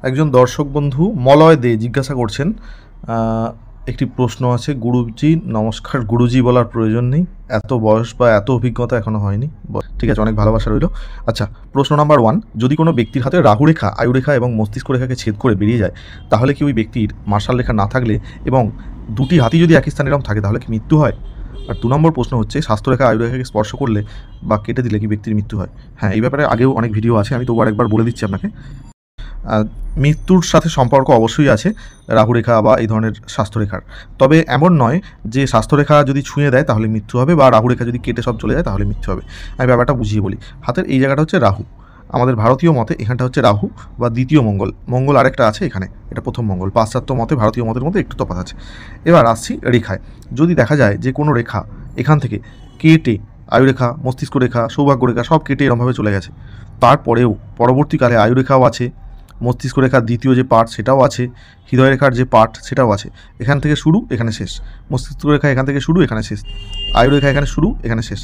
একজন দর্শক বন্ধু মলয় দে জিজ্ঞাসা করছেন, একটি প্রশ্ন আছে, গুরুজি নমস্কার, গুরুজি বলার প্রয়োজন নেই, এত বয়স বা এত অভিজ্ঞতা এখনো হয়নি। ঠিক আছে, অনেক ভালোবাসা রইল। আচ্ছা, প্রশ্ন নাম্বার 1, যদি কোনো ব্যক্তির হাতে রাহুরেখা, আয়ুরেখা এবং মস্তিষ্ক রেখাকে ছেদ করে বেরিয়ে যায়, তাহলে কি ওই ব্যক্তির মার্শাল রেখা না থাকলে এবং দুটি হাতি যদি একই স্থানে এরকম থাকে তাহলে কি মৃত্যু হয়? আর 2 নম্বর প্রশ্ন হচ্ছে, স্বাস্থ্যরেখা আয়ুরেখাকে স্পর্শ করলে বা কেটে দিলে কি ব্যক্তির মৃত্যু হয়? হ্যাঁ, এই ব্যাপারে আগেও অনেক ভিডিও আছে, আমি তবু আরেকবার বলে দিচ্ছি আপনাকে। মৃত্যুর সাথে সম্পর্ক অবশ্যই আছে রাহুরেখা বা এই ধরনের স্বাস্থ্যরেখার। তবে এমন নয় যে স্বাস্থ্যরেখা যদি ছুঁয়ে দেয় তাহলে মৃত্যু হবে, বা রাহুরেখা যদি কেটে সব চলে যায় তাহলে মৃত্যু হবে। আমি ব্যাপারটা বুঝিয়ে বলি। হাতের এই জায়গাটা হচ্ছে রাহু, আমাদের ভারতীয় মতে এখানটা হচ্ছে রাহু বা দ্বিতীয় মঙ্গল। মঙ্গল আরেকটা আছে এখানে, এটা প্রথম মঙ্গল। পাশ্চাত্য মতে ভারতীয় মতের মধ্যে একটু তফাৎ আছে। এবার আসছি রেখায়। যদি দেখা যায় যে কোনো রেখা এখান থেকে কেটে আয়ুরেখা, মস্তিষ্ক রেখা, সৌভাগ্য রেখা সব কেটে এরমভাবে চলে গেছে, তারপরেও পরবর্তীকালে আয়ুরেখাও আছে, মস্তিষ্ক রেখার দ্বিতীয় যে পার্ট সেটাও আছে, হৃদয় রেখার যে পার্ট সেটাও আছে। এখান থেকে শুরু, এখানে শেষ। মস্তিষ্ক রেখা এখান থেকে শুরু, এখানে শেষ। আয়ুরেখা এখানে শুরু, এখানে শেষ।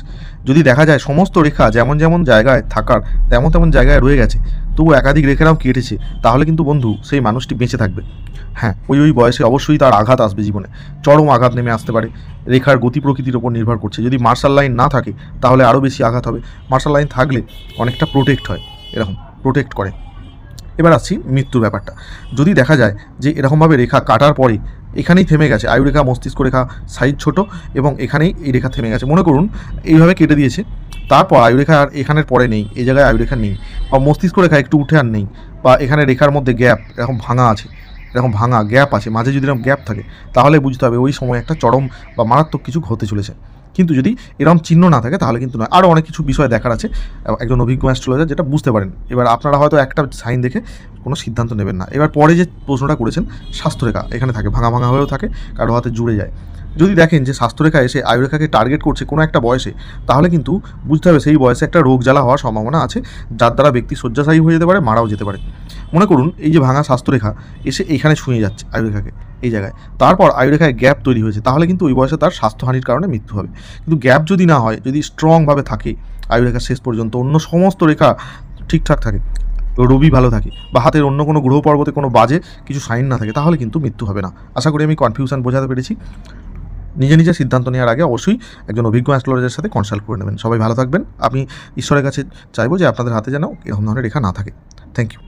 যদি দেখা যায় সমস্ত রেখা যেমন যেমন জায়গায় থাকার তেমন তেমন জায়গায় রয়ে গেছে, তবু একাধিক রেখারাও কেটেছে, তাহলে কিন্তু বন্ধু সেই মানুষটি বেঁচে থাকবে। হ্যাঁ, ওই বয়সে অবশ্যই তার আঘাত আসবে, জীবনে চরম আঘাত নেমে আসতে পারে। রেখার গতি প্রকৃতির ওপর নির্ভর করছে। যদি মার্শাল লাইন না থাকে তাহলে আরও বেশি আঘাত হবে। মার্শাল লাইন থাকলে অনেকটা প্রোটেক্ট হয়, এরকম প্রোটেক্ট করে। এবার আসছি মৃত্যুর ব্যাপারটা। যদি দেখা যায় যে এরকমভাবে রেখা কাটার পরে এখানেই থেমে গেছে, আয়ুরেখা, মস্তিষ্ক রেখা সাইজ ছোট এবং এখানেই এই রেখা থেমে গেছে, মনে করুন এইভাবে কেটে দিয়েছে, তারপর আয়ুরেখা আর এখানের পরে নেই, এই জায়গায় আয়ুরেখা নেই, বা মস্তিষ্ক রেখা একটু উঠে আর নেই, বা এখানে রেখার মধ্যে গ্যাপ এরকম ভাঙা আছে, এরকম ভাঙা গ্যাপ আছে, মাঝে যদি এরকম গ্যাপ থাকে তাহলে বুঝতে হবে ওই সময় একটা চরম বা মারাত্মক কিছু হতে চলেছে। কিন্তু যদি এরকম চিহ্ন না থাকে তাহলে কিন্তু নয়। আরও অনেক কিছু বিষয় দেখার আছে একজন অভিজ্ঞ অ্যাস্ট্রোলজার, যেটা বুঝতে পারেন। এবার আপনারা হয়তো একটা সাইন দেখে কোনো সিদ্ধান্ত নেবেন না। এবার পরে যে প্রশ্নটা করেছেন, স্বাস্থ্যরেখা এখানে থাকে, ভাঙা ভাঙা হয়েও থাকে, কারো হাতে জুড়ে যায়। যদি দেখেন যে স্বাস্থ্যরেখা এসে আয়ুরেখাকে টার্গেট করছে কোনো একটা বয়সে, তাহলে কিন্তু বুঝতে হবে সেই বয়সে একটা রোগ জ্বালা হওয়ার সম্ভাবনা আছে, যার দ্বারা ব্যক্তি শয্যাশায়ী হয়ে যেতে পারে, মারাও যেতে পারে। মনে করুন এই যে ভাঙা স্বাস্থ্যরেখা এসে এইখানে ছুঁয়ে যাচ্ছে আয়ুরেখাকে, এই জায়গায়, তারপর আয়ুরেখায় গ্যাপ তৈরি হয়েছে, তাহলে কিন্তু ওই বয়সে তার স্বাস্থ্যহানির কারণে মৃত্যু হবে। কিন্তু গ্যাপ যদি না হয়, যদি স্ট্রংভাবে থাকে আয়ুরেখা শেষ পর্যন্ত, অন্য সমস্ত রেখা ঠিকঠাক থাকে, রবি ভালো থাকে, বা হাতের অন্য কোনো গ্রহ পর্বতে কোনো বাজে কিছু সাইন না থাকে, তাহলে কিন্তু মৃত্যু হবে না। আশা করি আমি কনফিউশন বোঝাতে পেরেছি। নিজে নিজে সিদ্ধান্ত নেওয়ার আগে অবশ্যই একজন অভিজ্ঞ অ্যাস্ট্রোলজারের সাথে কনসাল্ট করে নেবেন। সবাই ভালো থাকবেন। আমি ঈশ্বরের কাছে চাইবো যে আপনাদের হাতে যেন এরকম ধরনের রেখা না থাকে। Thank you.